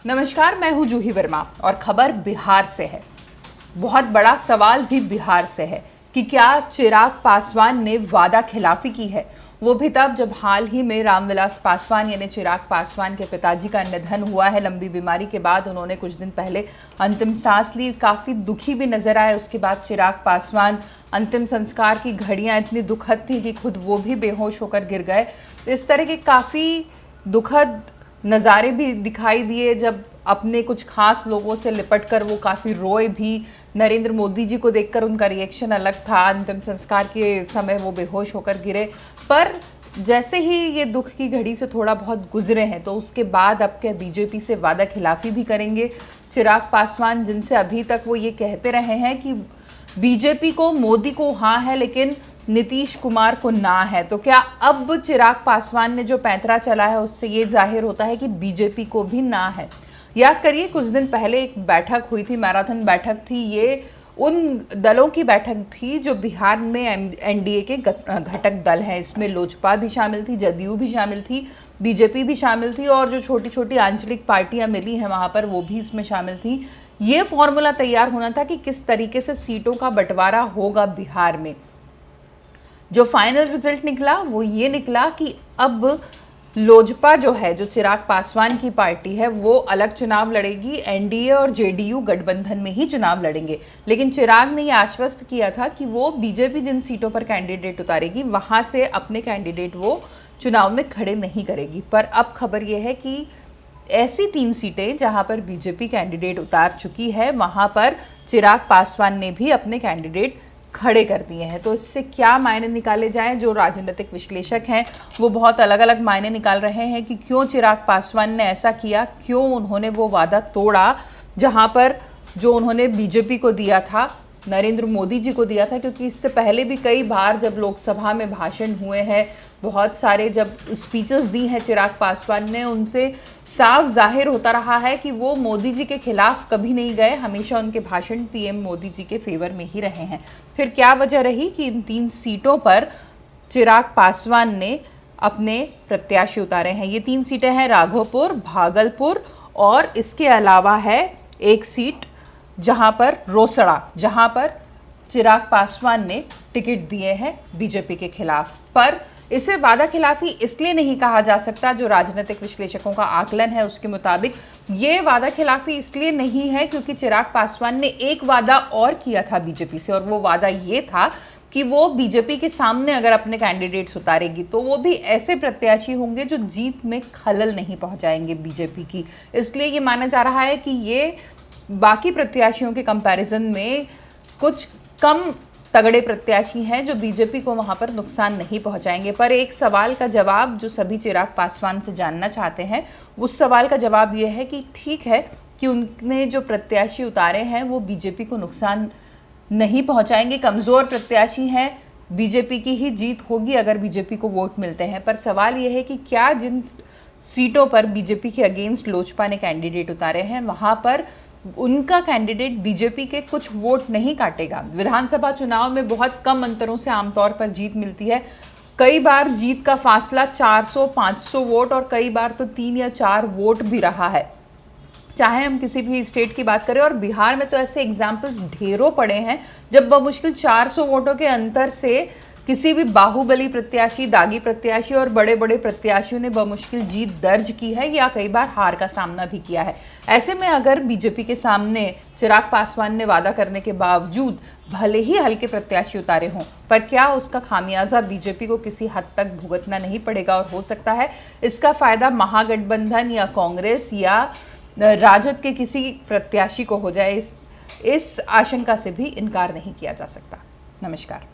नमस्कार, मैं हूं जूही वर्मा और खबर बिहार से है। बहुत बड़ा सवाल भी बिहार से है कि क्या चिराग पासवान ने वादा खिलाफी की है, वो भी तब जब हाल ही में रामविलास पासवान यानी चिराग पासवान के पिताजी का निधन हुआ है। लंबी बीमारी के बाद उन्होंने कुछ दिन पहले अंतिम सांस ली, काफ़ी दुखी भी नजर आए। उसके बाद चिराग पासवान अंतिम संस्कार की घड़ियां इतनी दुखद थी कि खुद वो भी बेहोश होकर गिर गए। तो इस तरह के काफ़ी दुखद नज़ारे भी दिखाई दिए जब अपने कुछ खास लोगों से लिपट कर वो काफ़ी रोए भी। नरेंद्र मोदी जी को देखकर उनका रिएक्शन अलग था। अंतिम संस्कार के समय वो बेहोश होकर गिरे, पर जैसे ही ये दुख की घड़ी से थोड़ा बहुत गुजरे हैं तो उसके बाद अब क्या बीजेपी से वादा खिलाफी भी करेंगे चिराग पासवान, जिनसे अभी तक वो ये कहते रहे हैं कि बीजेपी को मोदी को हाँ है लेकिन नीतीश कुमार को ना है। तो क्या अब चिराग पासवान ने जो पैंतरा चला है उससे ये जाहिर होता है कि बीजेपी को भी ना है। याद करिए, कुछ दिन पहले एक बैठक हुई थी, मैराथन बैठक थी। ये उन दलों की बैठक थी जो बिहार में एनडीए के घटक दल हैं। इसमें लोजपा भी शामिल थी, जदयू भी शामिल थी, बीजेपी भी शामिल थी और जो छोटी छोटी आंचलिक पार्टियां मिली हैं वहां पर वो भी इसमें शामिल थी। ये फॉर्मूला तैयार होना था कि किस तरीके से सीटों का बंटवारा होगा बिहार में। जो फाइनल रिजल्ट निकला वो ये निकला कि अब लोजपा जो है, जो चिराग पासवान की पार्टी है, वो अलग चुनाव लड़ेगी। एनडीए और जेडीयू गठबंधन में ही चुनाव लड़ेंगे। लेकिन चिराग ने ये आश्वस्त किया था कि वो बीजेपी जिन सीटों पर कैंडिडेट उतारेगी वहां से अपने कैंडिडेट वो चुनाव में खड़े नहीं करेगी। पर अब खबर ये है कि ऐसी 3 सीटें जहां पर बीजेपी कैंडिडेट उतार चुकी है वहां पर चिराग पासवान ने भी अपने कैंडिडेट खड़े कर दिए हैं। तो इससे क्या मायने निकाले जाएं, जो राजनीतिक विश्लेषक हैं वो बहुत अलग अलग मायने निकाल रहे हैं कि क्यों चिराग पासवान ने ऐसा किया, क्यों उन्होंने वो वादा तोड़ा जहां पर जो उन्होंने बीजेपी को दिया था, नरेंद्र मोदी जी को दिया था। क्योंकि इससे पहले भी कई बार जब लोकसभा में भाषण हुए हैं, बहुत सारे जब स्पीचेस दी हैं चिराग पासवान ने, उनसे साफ जाहिर होता रहा है कि वो मोदी जी के खिलाफ कभी नहीं गए, हमेशा उनके भाषण पीएम मोदी जी के फेवर में ही रहे हैं। फिर क्या वजह रही कि इन 3 सीटों पर चिराग पासवान ने अपने प्रत्याशी उतारे हैं। ये 3 सीटें हैं राघोपुर, भागलपुर और इसके अलावा है एक सीट जहां पर रोसड़ा, जहां पर चिराग पासवान ने टिकट दिए हैं बीजेपी के खिलाफ। पर इसे वादा खिलाफी इसलिए नहीं कहा जा सकता, जो राजनीतिक विश्लेषकों का आकलन है उसके मुताबिक ये वादा खिलाफी इसलिए नहीं है क्योंकि चिराग पासवान ने एक वादा और किया था बीजेपी से, और वो वादा ये था कि वो बीजेपी के सामने अगर अपने कैंडिडेट्स उतारेगी तो वो भी ऐसे प्रत्याशी होंगे जो जीत में खलल नहीं पहुंचाएंगे बीजेपी की। इसलिए ये माना जा रहा है कि ये बाकी प्रत्याशियों के कंपैरिजन में कुछ कम तगड़े प्रत्याशी हैं जो बीजेपी को वहां पर नुकसान नहीं पहुंचाएंगे। पर एक सवाल का जवाब जो सभी चिराग पासवान से जानना चाहते हैं, उस सवाल का जवाब यह है कि ठीक है कि उनने जो प्रत्याशी उतारे हैं वो बीजेपी को नुकसान नहीं पहुंचाएंगे, कमज़ोर प्रत्याशी हैं, बीजेपी की ही जीत होगी अगर बीजेपी को वोट मिलते हैं। पर सवाल यह है कि क्या जिन सीटों पर बीजेपी के अगेंस्ट लोजपा ने कैंडिडेट उतारे हैं वहां पर उनका कैंडिडेट बीजेपी के कुछ वोट नहीं काटेगा। विधानसभा चुनाव में बहुत कम अंतरों से आमतौर पर जीत मिलती है। कई बार जीत का फासला 400-500 वोट और कई बार तो 3 या 4 वोट भी रहा है, चाहे हम किसी भी स्टेट की बात करें। और बिहार में तो ऐसे एग्जाम्पल्स ढेरों पड़े हैं जब बमुश्किल 400 वोटों के अंतर से किसी भी बाहुबली प्रत्याशी, दागी प्रत्याशी और बड़े बड़े प्रत्याशियों ने बमुश्किल जीत दर्ज की है या कई बार हार का सामना भी किया है। ऐसे में अगर बीजेपी के सामने चिराग पासवान ने वादा करने के बावजूद भले ही हल्के प्रत्याशी उतारे हों, पर क्या उसका खामियाजा बीजेपी को किसी हद तक भुगतना नहीं पड़ेगा और हो सकता है इसका फायदा महागठबंधन या कांग्रेस या राजद के किसी प्रत्याशी को हो जाए। इस आशंका से भी इनकार नहीं किया जा सकता। नमस्कार।